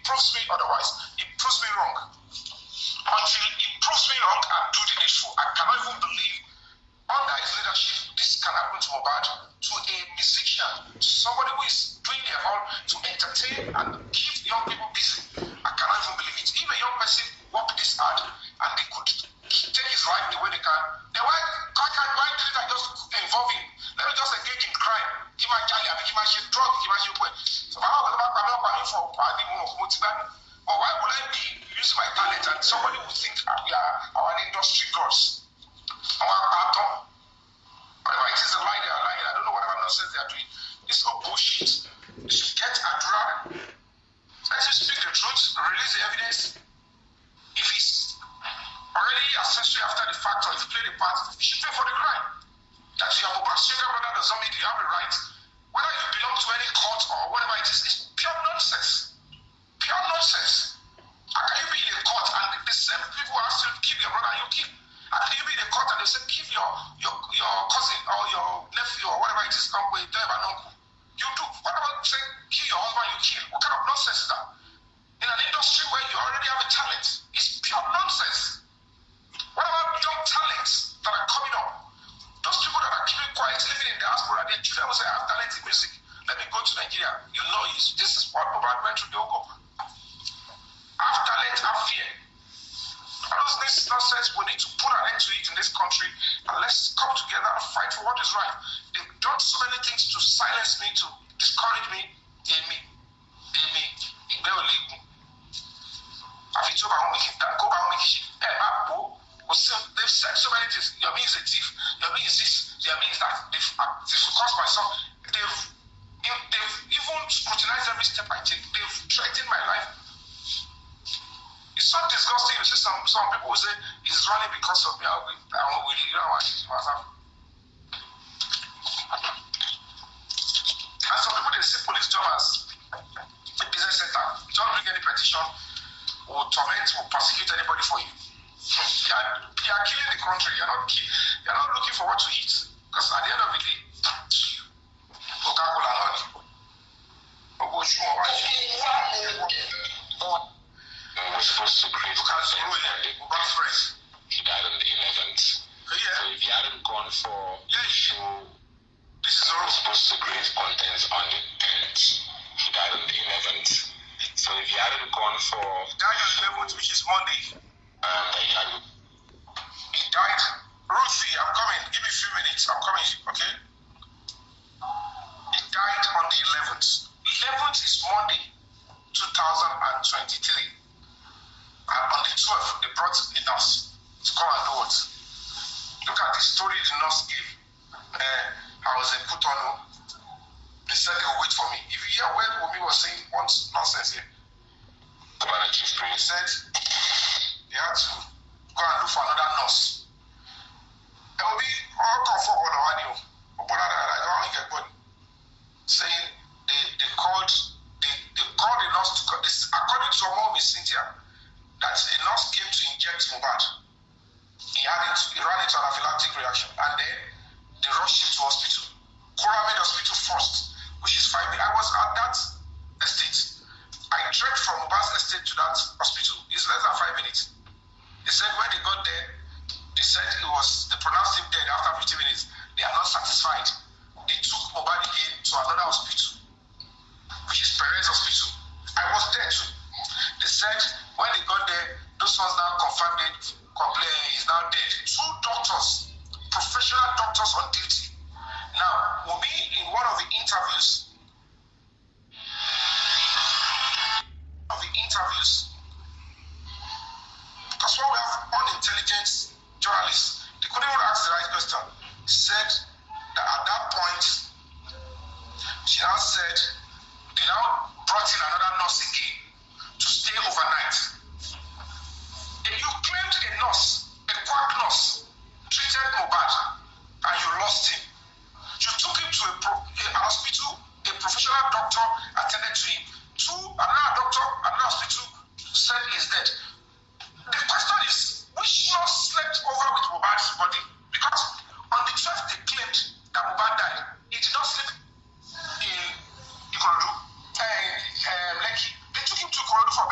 proves me otherwise, it proves me wrong. Until it proves me wrong and do the needful, I cannot even believe under his leadership this can happen to Mohbad, to a musician, to somebody who is doing their all to entertain and keep young people busy. I cannot even believe it. If a young person work this hard and they could take his life the way they can, then why didn't I just involve him? Let me just engage in crime. Give my Charlie, give my shit drug, give my shit away. So I was about for but why would I be using my talent and somebody would think we are our industry gods? Whatever it is, a lie they are lying. I don't know whatever nonsense they are doing. It's all bullshit. You should get Adura. Let him speak the truth, release the evidence. If he's already accessory after the fact or if he played a part, he should pay for the crime. That you have a younger brother does not mean you have a right. Whether you belong to any court or whatever it is, it's pure nonsense. Pure nonsense. How can you be in a court and the same people ask you to kill your brother and you kill? How can you be in a court and they say kill your cousin or your nephew or whatever it is, uncle, you don't have an uncle? You do. What about saying kill your husband, you kill? What kind of nonsense is that? In an industry where you already have a talent, it's pure nonsense. What about young talents that are coming up? Those people that are keeping quiet, living in diaspora, their children will say, I have talent in music. Let me go to Nigeria. You know, this is what Mohbad went through. They'll go. Have talent, have fear. All this nonsense, we need to put an end to it in this country and let's come together and fight for what is right. They've done so many things to silence me, to discourage me. They've said so many things. Your me is a thief. Your me is this. Your me is that. They've cost myself. They've even scrutinized every step I take. They've threatened my life. It's so disgusting. You see some people will say he's running because of me. I won't really, you know what? And some people, they see police job as a business center. Don't bring any petition or torment or persecute anybody for you. You are killing the country. You're not looking for what to eat. Because at the end of the day, Coca-Cola, we're supposed to create he died on the 11th. Yeah. So if he hadn't gone for the show, this is all supposed to create content on the 10th. He died on the 11th. So if he hadn't gone for he died on the 11th, which is Monday. He died. Ruthie, I'm coming. Give me a few minutes. I'm coming. Okay. He died on the 11th. 11th is Monday, 2023. And on the 12th, they brought a nurse to come and do what? Look at the story the nurse gave. I was in Cotonou. They said they will wait for me. If you hear what Wumi was saying, one nonsense here. Commander Chief Prince said they had to go and look for another nurse. There will be all comfort on the saying they called the nurse to call this, according to mom Miss Cynthia, that a nurse came to inject Mohbad. He ran into an anaphylactic reaction, and then they rushed him to hospital. Coramed Hospital first, which is 5 minutes. I was at that estate. I trekked from Mohbad's estate to that hospital. It's less than 5 minutes. They said when they got there, they said they pronounced him dead after 15 minutes. They are not satisfied. They took Mohbad again to another hospital, which is Perez Hospital. I was there too. They said when they got there, those ones now confirmed it, complained he's now dead. 2 doctors, professional doctors on duty. Now, Wumi, in one of the interviews, because when we have unintelligent journalists, they couldn't even ask the right question. He said that at that point, she now said they now brought in another nurse again to stay overnight. And you claimed a nurse, a quack nurse, treated Mohbad, and you lost him. You took him to a hospital, a professional doctor attended to him. Another hospital said he's dead. The question is, which nurse slept over with Mohbad's body? Because on the 12th they claimed that Mohbad died. He did not sleep in Ikorodu, Lekki. They took him to Ikorodu for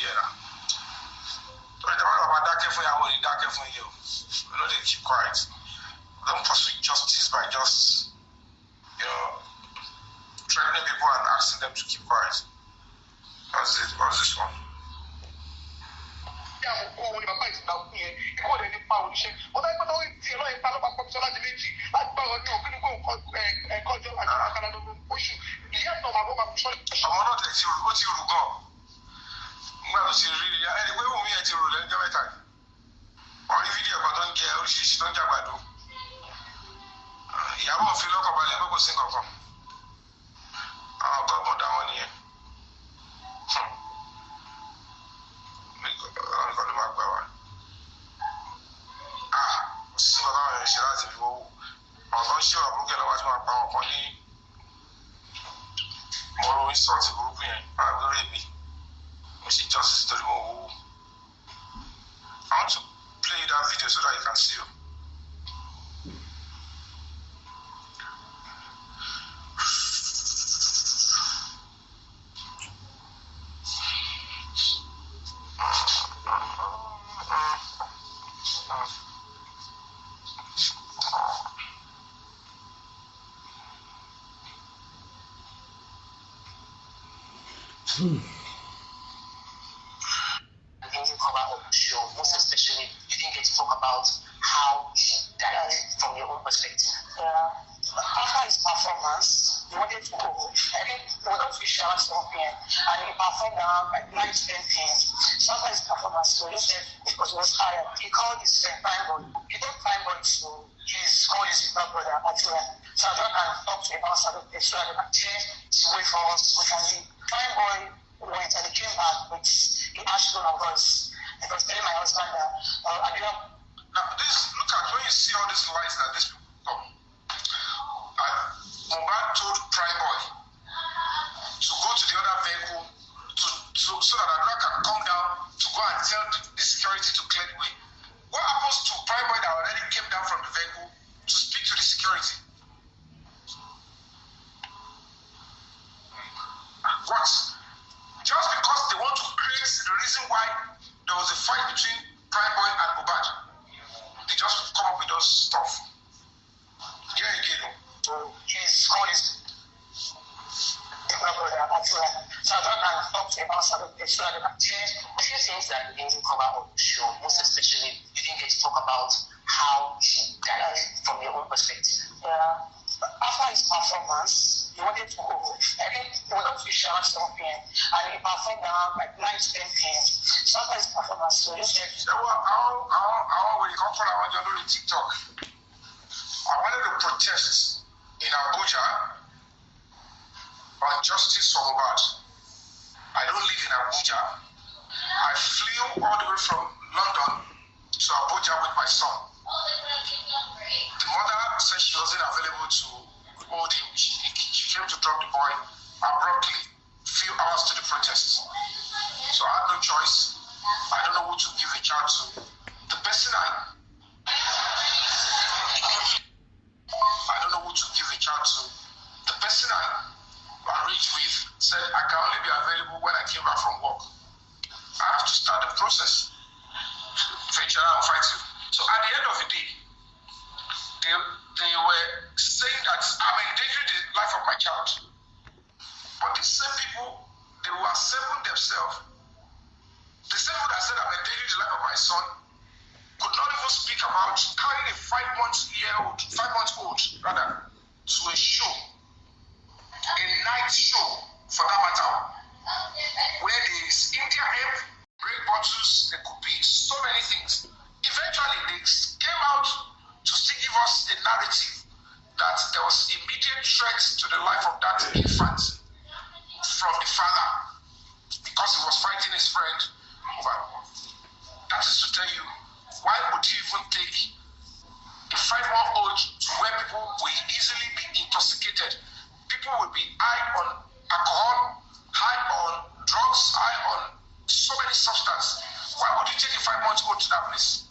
here now. So the one about that careful, I will that careful you. You know, they keep quiet. Don't pursue justice by just, you know, threatening people and asking them to keep quiet. What's this one? I want to play that video so that you can see. Most especially, you didn't get to talk about how he died from your own perspective. After his performance, he wanted to go. I think we got to shower something, and he performed around like 9 to 10 p.m. So after his performance, so he said because he was tired, he called his friend Prime Boy. He told Prime Boy to call his big brother Atula. So I can talk to him outside of the so they can change to wait for us, we can leave. Prime Boy went and he came back with the ash tone of us. I was telling my husband that I didn't. Now, look at when you see all these lights that these people come. Mohbad told Prime Boy to go to the other vehicle so that Adura can come down to go and tell the security to clear the way. What happens to Prime Boy that already came down from the vehicle to speak to the security? What? Just because they want to create the reason why there was a fight between Prime Boy and Mohbad, they just come up with those stuff. Yeah, again. He's called his brother Atula. So I can talk to him outside of the so they can change a few things that you didn't cover on the show. Most especially, you didn't get to talk about how he died from your own perspective. After his performance, he wanted to go. I think we got to shower something, and he performed around like 9 to 10 p.m. So after his performance, so he said, I will come for our journal in TikTok. I wanted to protest in Abuja on justice for Mohbad. I don't live in Abuja. I flew all the way from London to Abuja with my son. The mother said she wasn't available to hold him. She came to drop the boy abruptly, few hours to the protest. So I had no choice. I don't know who to give the child to. The person I don't know who to give the child to. The person I arranged with said I can only be available when I came back from work. I have to start the process. Eventually I'll fight you. So at the end of the day, they were saying that I'm endangering the life of my child. But these same people, they were assembling themselves. The same people that said I'm endangering the life of my son could not even speak about carrying a 5-month-old rather, to a show, a night show for that matter, where there is India hemp, break bottles, there could be so many things. Eventually, they came out to still give us a narrative that there was immediate threat to the life of that infant from the father because he was fighting his friend over. That is to tell you, why would you even take a 5-month-old to where people will easily be intoxicated? People will be high on alcohol, high on drugs, high on so many substances. Why would you take a 5-month-old to that place?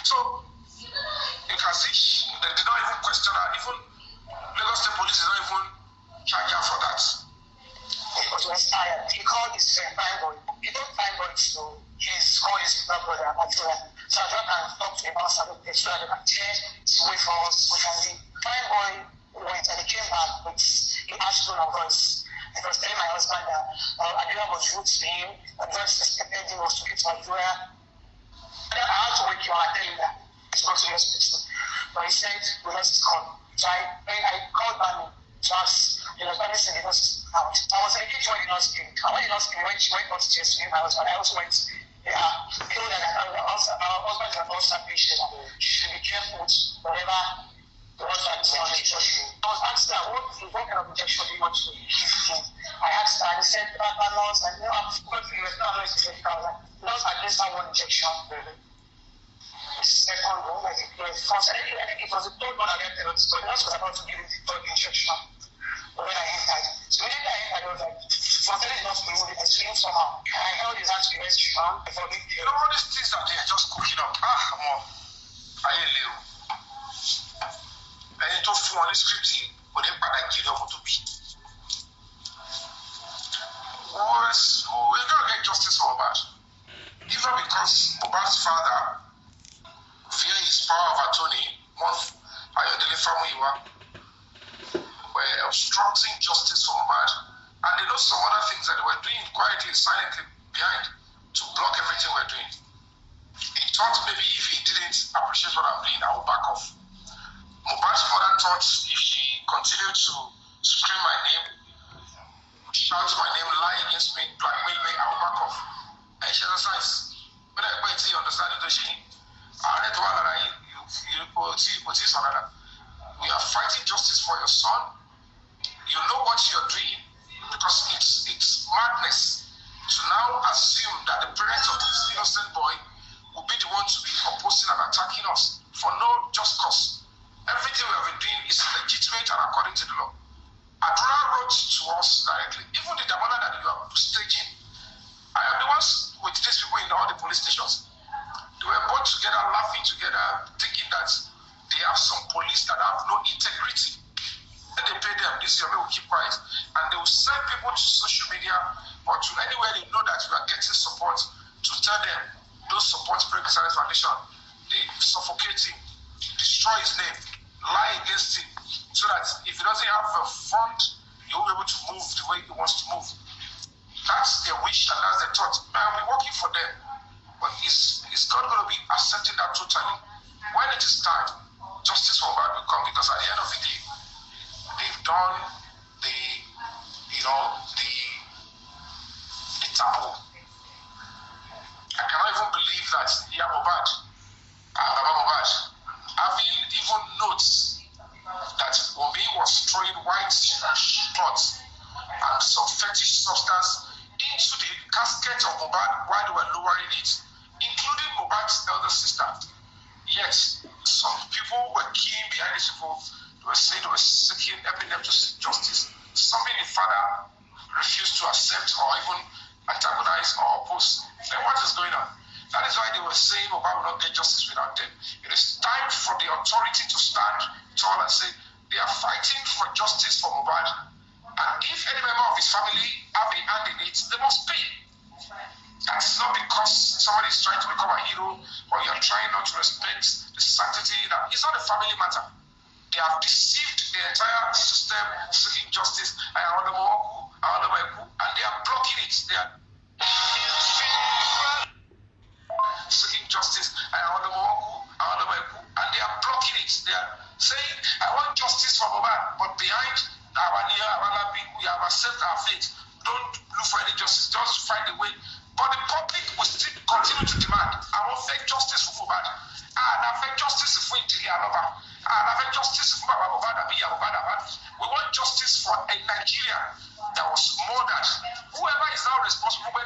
So, you can see they did not even question her. Even Lagos State Police did not even charge her for that. Because he was tired. He called his friend Prime Boy. He told Prime Boy to particular brother, Adura. So Adura can talk to the master of the so that they can clear the way for us. We can leave. Fine boy went and he came back with a harsh tone of voice. I was telling my husband that Adura was rude to him, Adura suspected him was talking to Adura. And then I had to wake him up and tell him that it's not to your hospital. But he said, we lost his call. So I called Bami to ask, Bami said he lost out. I was engaged when he lost him. And when he lost him, when she went upstairs to him, my husband, I also went, told her that our husband is an ulcer patient. She should be careful with whatever the husband is on the injection. I was asked her, what kind of injection do you want to give him? I asked her, and he said, nurse, and I'm going to US, not nurse, I was like, nurse, at least one injection. Second one, like first, I think it was the third one I got there, so the nurse was about to give him the third injection. But when I entered, so when I entered, I was like, for telling the nurse to remove it, I screamed somehow. And I held his hand to be very strong before me. You know, all these things that they are just cooking up. Come on. I ain't little. And you fún wọn ní script yìí kò ní padà jèrè ọmọ tó bí. We're gonna get justice for Mohbad. Even because Mohbad's father, via his power of attorney, Ayodele Famuyiwa, were obstructing justice for Mohbad, and they know some other things that they were doing quietly, silently behind to block everything we're doing. He thought maybe if he didn't appreciate what I'm doing, I would back off. Mohbad's mother thought if she continued to scream my name, shout my name, lie against me, blackmail me, I will back off. And she exercised. When I went to understand it, we are fighting justice for your son. You know what you're doing, because it's madness to now assume that the parents of this innocent boy will be the one to be opposing and attacking us for no just cause. Everything we have been doing is legitimate and according to the law. Adura wrote to us directly. Even the Damala that you are staging, I am the ones with these people in all the police stations. They were both together, laughing together, thinking that they have some police that have no integrity. When they pay them, this year will keep quiet. And they will send people to social media or to anywhere they know that you are getting support to tell them those support Break Silence Foundation. They suffocate him, destroy his name, lie against him, so that if he doesn't have a front, he will be able to move the way he wants to move. That's their wish and that's their thought. I'll be working for them. But is God going to be accepting that totally? When it is time, justice for Mohbad will come, because at the end of the day, they've done the taboo. I cannot even believe that Mohbad, having even notes that Wunmi was throwing white cloths and some fetish substance into the casket of Mohbad while they were lowering it, including Mohbad's elder sister. Yet, some people were keying behind these people. They were saying they were seeking, helping them to seek justice. Something the father refused to accept or even antagonize or oppose. Then what is going on? That is why they were saying Mohbad will not get justice without them. It is time for the authority to stand tall and say they are fighting for justice for Mohbad. And if any member of his family have a hand in it, they must pay. That's not because somebody is trying to become a hero or you're trying not to respect the sanctity. It's not a family matter. They have deceived the entire system seeking justice, and they are blocking it. They are seeking justice, and they are blocking it. They are saying, I want justice for Mohbad, but behind we have accepted our fate. Don't look for any justice, just find a way. But the public will still continue to demand, I want fake justice for Mohbad. I fake justice for Injili Alova. I fake justice for Mohbad. We want justice for a Nigeria that was murdered. Whoever is now responsible, they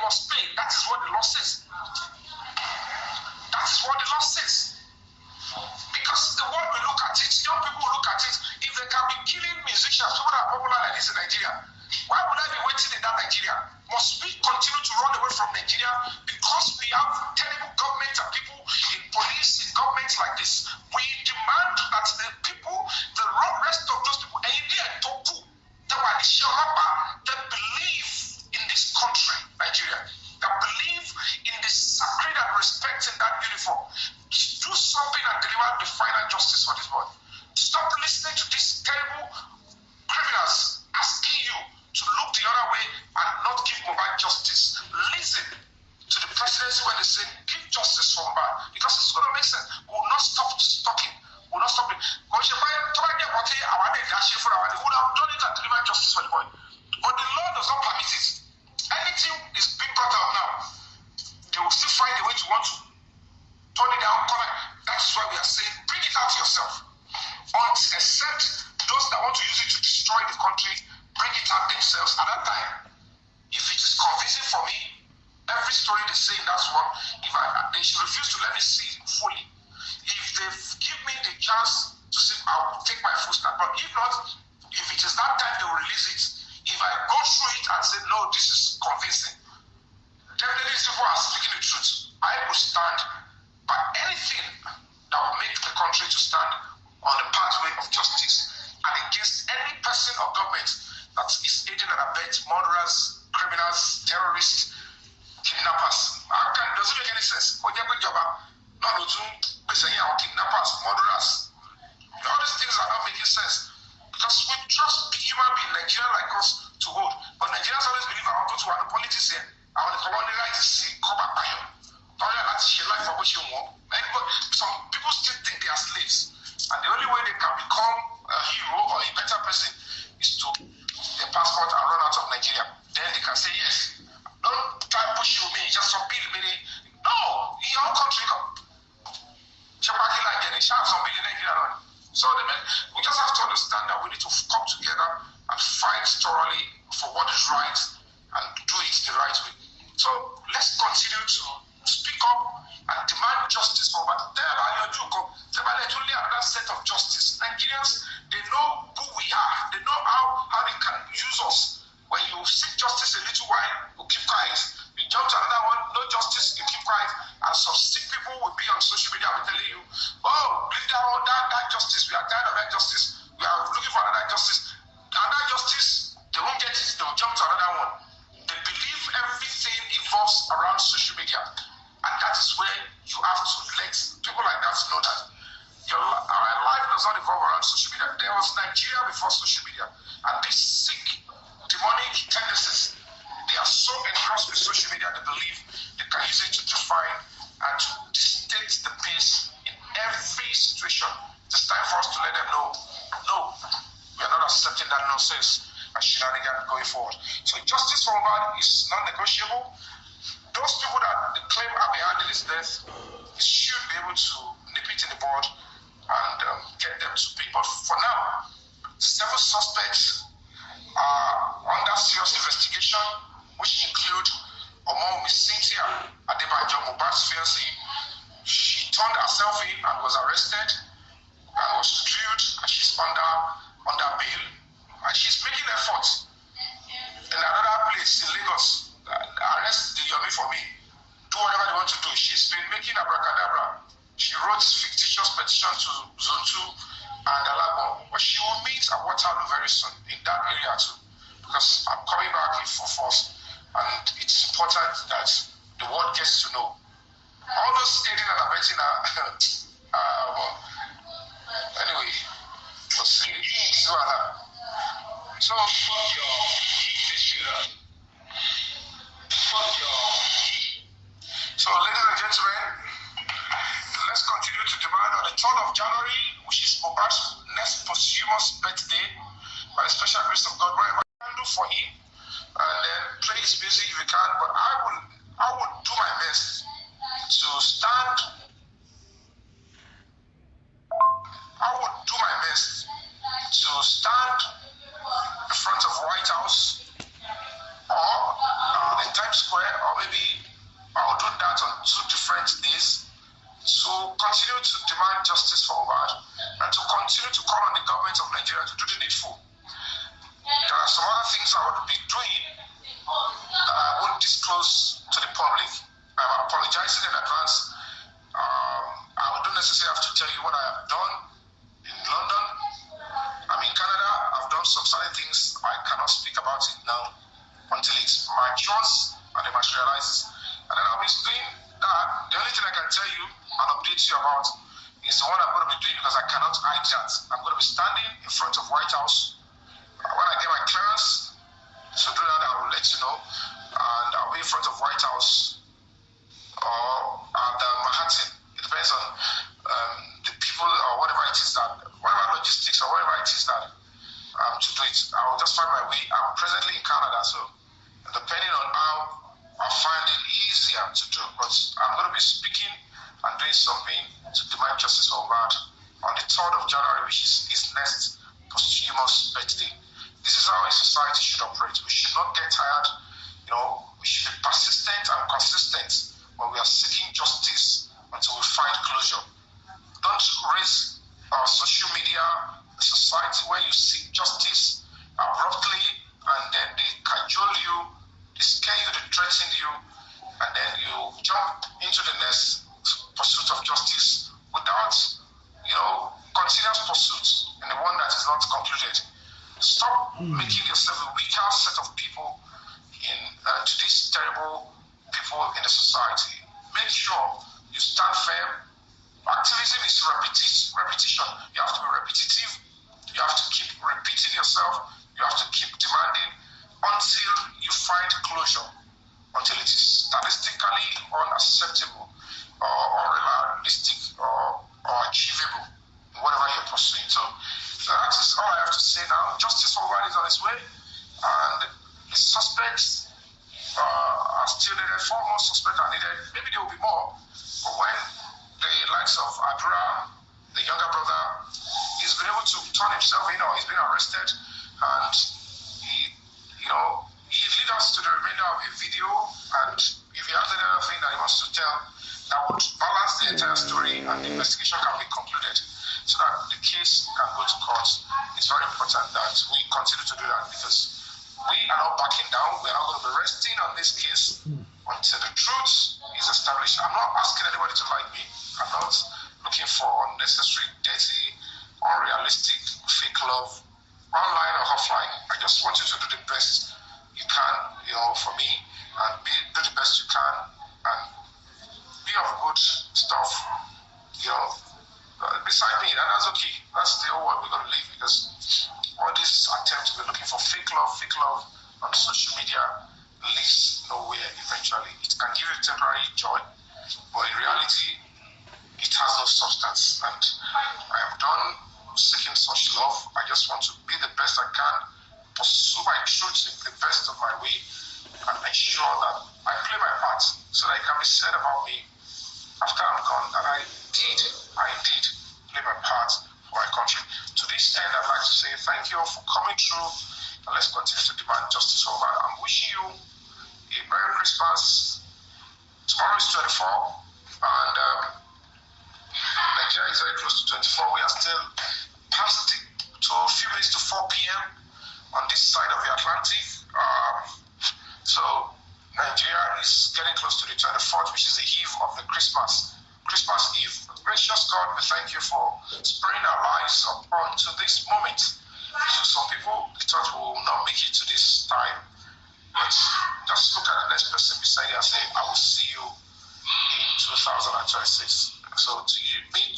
must pay. That is what the law says. That is what the law says. Because the world will look at it, young people will look at it. If they can be killing musicians, people that are popular like this in Nigeria, why would I be waiting in that Nigeria? Must we continue to run away from Nigeria because we have terrible government and people in police, in governments like this? We demand that the people, the rest of those people, and India, Toku, the for this boy. Stop listening to these terrible criminals asking you to look the other way and not give Mohbad justice. Listen to the presidency when they say give justice for Mohbad, because it's going to make sense. We will not stop talking. We will not stop it. We would have done it and delivered justice for the boy. But the law does not permit it. Anything is being brought out now, they will still find a way to want to turn it down. That's why we are saying bring it out yourself. Except those that want to use it to destroy the country, bring it out themselves. At that time, if it is convincing for me, every story they say in that one, they should refuse to let me see it fully. If they give me the chance to see, I will take my full stand. But if not, if it is that time they will release it, if I go through it and say, no, this is convincing, definitely these people are speaking the truth. I will stand by anything that will make the country to stand on the pathway of justice and against any person or government that is aiding and abetting murderers, criminals, terrorists, kidnappers. Does it make any sense? Kidnappers, murderers. All these things are not making sense because we trust human beings, Nigerians like us, to hold. But Nigerians always believe I want to go to the politics here. I want to come on the right to see, come back by you. Some people still think they are slaves. And the only way they can become a hero or a better person is to get a passport and run out of Nigeria. Then they can say, yes, don't try to push you me, just some bill me. No, in your own country, so we just have to understand that we need to come together and fight thoroughly for what is right and do it the right way. So let's continue to speak up and demand justice for that. Another set of justice. Nigerians, they know who we are. They know how they can use us. When you seek justice a little while, you keep quiet. You jump to another one, no justice, you keep quiet. And some sick people will be on social media and telling you, oh, leave that justice. We are tired of that justice. We are looking for another justice. Another justice, they won't get it. They will jump to another one. They believe everything evolves around social media. And that is where you have to let people like that know that our life does not evolve around social media. There was Nigeria before social media. And these sick, demonic tendencies, they are so engrossed with social media, they believe they can use it to define and to dictate the pace in every situation. It's time for us to let them know, no, we are not accepting that nonsense and shenanigans going forward. So justice for Mohbad is non-negotiable. Those people that claim are behind his death should be able to nip it in the bud and get them to pay. But for now, 7 suspects are under serious investigation, which include Omomi Cynthia Adebanjo, Mohbad's fiancée. She turned herself in and was arrested and was drilled, and she's under bail. And she's making efforts in another place in Lagos. Arrest the Yomi for me. Do whatever they want to do. She's been making abracadabra. She wrote fictitious petition to Zone 2 and Alabo. But she will meet at Waterloo very soon in that area too. Because I'm coming back in full force. And it's important that the world gets to know. All those aiding and abetting are anyway. So fuck your So, ladies and gentlemen, let's continue to demand on the 3rd of January, which is Mohbad's next posthumous birthday, by the special grace of God, whatever I can do for him, and then play his music if you can. But I will do my best to stand. I will do my best to stand in front of White House or in Times Square, or maybe I'll do that on 2 different days. So continue to demand justice for Mohbad and to continue to call on the government of Nigeria to do the needful. There are some other things I would be doing that I won't disclose to the public. I'm apologizing in advance. I don't necessarily have to tell you what I have done in London. I'm in Canada. I've done some certain things. I cannot speak about it now until it matures and it materializes. And then I'll be doing that. The only thing I can tell you and update you about is the one I'm going to be doing because I cannot hide that. I'm going to be standing in front of White House. When I get my clearance to do that, I will let you know. And I'll be in front of White House or at Manhattan. It depends on the people or whatever it is that, whatever logistics or whatever it is that to do it. I will just find my way. I'm presently in Canada, so depending on how I find it easier to do, but I'm going to be speaking and doing something to demand justice for Mohbad on the 3rd of January, which is his next posthumous birthday. This is how a society should operate. We should not get tired. We should be persistent and consistent when we are seeking justice until we find closure. Don't raise our social media, a society where you seek justice abruptly and then they cajole you, they scare you, they threaten you, and then you jump into the next pursuit of justice without, continuous pursuit in the one that is not concluded. Stop making yourself a weaker set of people to these terrible people in the society. Make sure you stand firm. Activism is repetition. You have to be repetitive. You have to keep repeating yourself. You have to keep demanding until you find closure, until it is statistically unacceptable or unrealistic or achievable in whatever you're pursuing. So that is all I have to say now. Justice for Mohbad is on its way, and the suspects are still needed. 4 more suspects are needed. Maybe there will be more, but when the likes of Adura, the younger brother, he's been able to turn himself, he's been arrested, and he lead us to the remainder of the video, and if he has any other thing that he wants to tell that would balance the entire story and the investigation can be concluded so that the case can go to court, it's very important that we continue to do that, because we are not backing down. We are not going to be resting on this case until the truth is established. I'm not asking anybody to like me. I'm not looking for unnecessary, dirty, unrealistic, fake love, online or offline. I just want you to do the best you can, for me, and do the best you can, and be of good stuff, beside me, and that's okay. That's the whole world we're going to live, because all this attempt to be looking for fake love on social media leads nowhere eventually. It can give you temporary joy, but in reality, it has no substance. And I am done seeking such love. I just want to be the best I can, pursue my truth in the best of my way, and ensure that I play my part so that it can be said about me after I'm gone that I indeed play my part for my country. To this end, I'd like to say thank you all for coming through, and let's continue to demand justice for Mohbad. I'm wishing you a Merry Christmas. Tomorrow is 24, and Nigeria is very close to 24. We are still past it to a few minutes to 4 p.m. on this side of the Atlantic. So Nigeria is getting close to the 24th, which is the eve of the Christmas Eve. Gracious God, we thank you for sparing our lives up onto this moment. So some people, they thought we will not make it to this time, but just look at the next person beside you and say, I will see you in 2026. So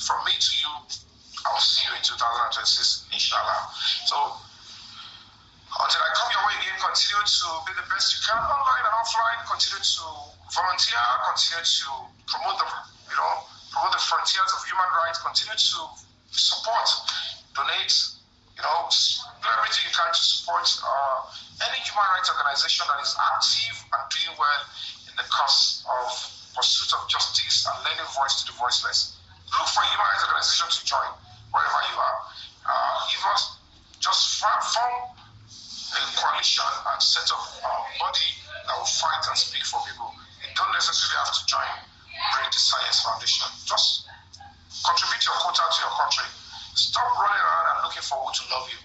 from me to you, I will see you in 2026, inshallah. So until I come your way again, continue to be the best you can online and offline. Continue to volunteer. Continue to promote the frontiers of human rights. Continue to support, donate, do everything you can to support any human rights organization that is active and doing well in the cause of pursuit of justice and lending voice to the voiceless. Look for a human rights organization to join wherever you are. You must just form a coalition and set up a body that will fight and speak for people. You don't necessarily have to join Bring the Science Foundation. Just contribute your quota to your country. Stop running around and looking for who to love you.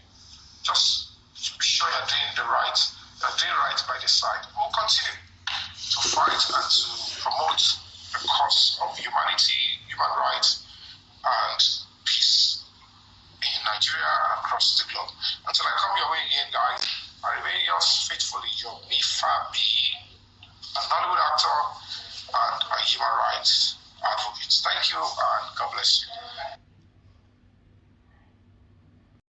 Just be sure you're doing right by the side. We'll continue to fight and to promote the cause of humanity, human rights, and peace in Nigeria and across the globe. Until I come your way again, guys, I remain yours faithfully, your Mifa B, a Nollywood actor and a human rights advocate. Thank you, and God bless you.